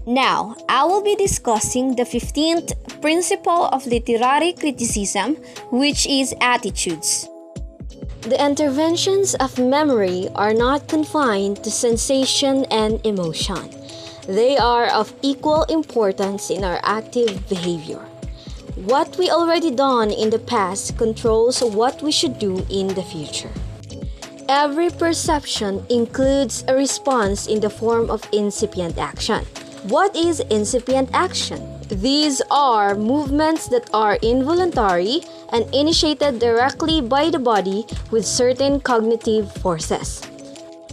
Now, I will be discussing the 15th principle of literary criticism, which is attitudes. The interventions of memory are not confined to sensation and emotion. They are of equal importance in our active behavior. What we already done in the past controls what we should do in the future. Every perception includes a response in the form of incipient action. What is incipient action? These are movements that are involuntary and initiated directly by the body with certain cognitive forces.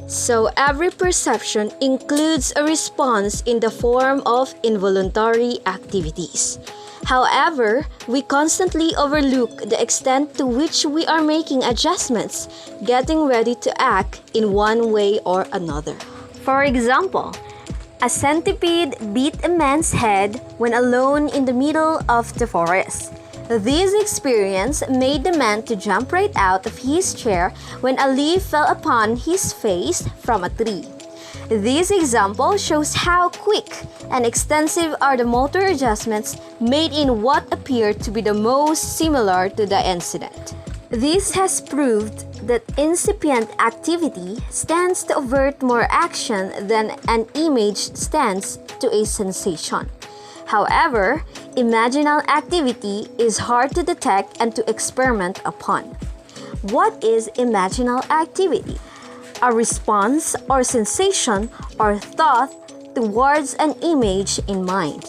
So every perception includes a response in the form of involuntary activities. However, we constantly overlook the extent to which we are making adjustments, getting ready to act in one way or another. For example, a centipede beat a man's head when alone in the middle of the forest. This experience made the man to jump right out of his chair when a leaf fell upon his face from a tree. This example shows how quick and extensive are the motor adjustments made in what appear to be the most similar to the incident. This has proved that incipient activity stands to avert more action than an image stands to a sensation. However, imaginal activity is hard to detect and to experiment upon. What is imaginal activity? A response or sensation or thought towards an image in mind.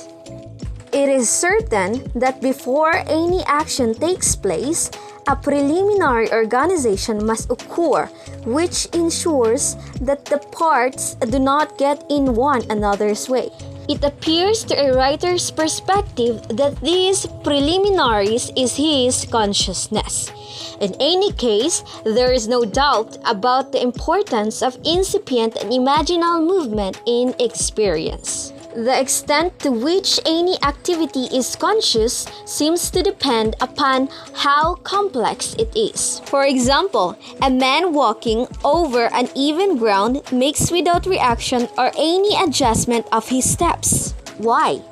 It is certain that before any action takes place, a preliminary organization must occur, which ensures that the parts do not get in one another's way. It appears to a writer's perspective that these preliminaries is his consciousness. In any case, there is no doubt about the importance of incipient and imaginal movement in experience. The extent to which any activity is conscious seems to depend upon how complex it is. For example, a man walking over uneven ground makes without reaction or any adjustment of his steps. Why?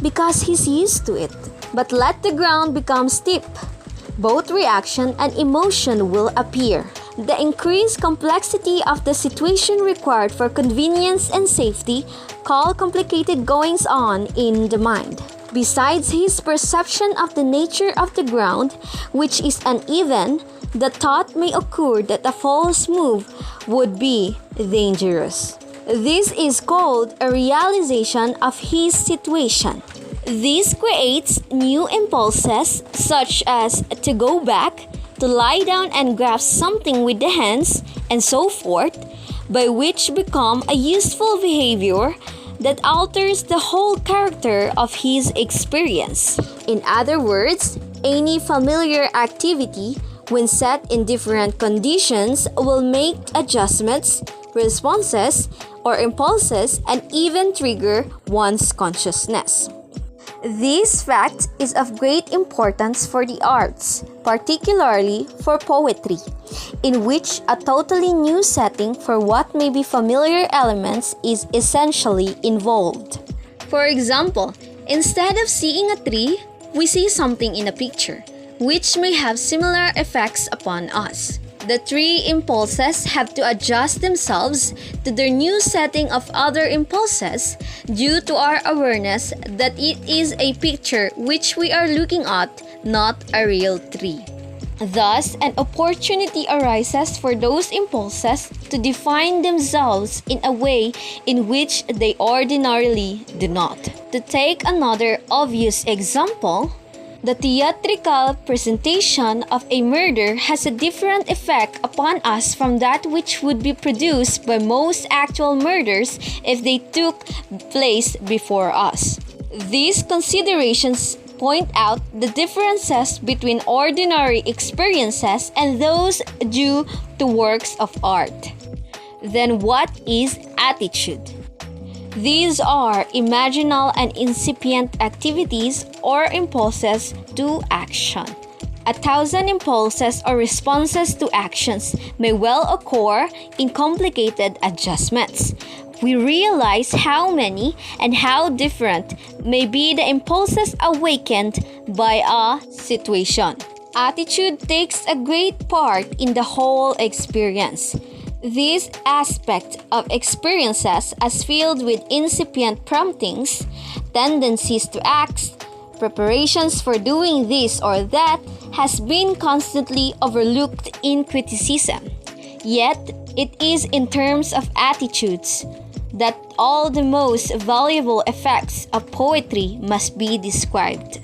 Because he's used to it. But let the ground become steep. Both reaction and emotion will appear. The increased complexity of the situation required for convenience and safety call complicated goings-on in the mind. Besides his perception of the nature of the ground, which is uneven, the thought may occur that a false move would be dangerous. This is called a realization of his situation. This creates new impulses such as to go back, to lie down and grasp something with the hands, and so forth, by which become a useful behavior that alters the whole character of his experience. In other words, any familiar activity, when set in different conditions, will make adjustments, responses, or impulses, and even trigger one's consciousness. This fact is of great importance for the arts, particularly for poetry, in which a totally new setting for what may be familiar elements is essentially involved. For example, instead of seeing a tree, we see something in a picture, which may have similar effects upon us. The three impulses have to adjust themselves to their new setting of other impulses due to our awareness that it is a picture which we are looking at, not a real tree. Thus, an opportunity arises for those impulses to define themselves in a way in which they ordinarily do not. To take another obvious example, the theatrical presentation of a murder has a different effect upon us from that which would be produced by most actual murders if they took place before us. These considerations point out the differences between ordinary experiences and those due to works of art. Then what is attitude? These are imaginal and incipient activities or impulses to action. 1,000 impulses or responses to actions may well occur in complicated adjustments. we realize how many and how different may be the impulses awakened by a situation. Attitude takes a great part in the whole experience. This aspect of experiences as filled with incipient promptings, tendencies to act, preparations for doing this or that has been constantly overlooked in criticism. Yet, it is in terms of attitudes that all the most valuable effects of poetry must be described.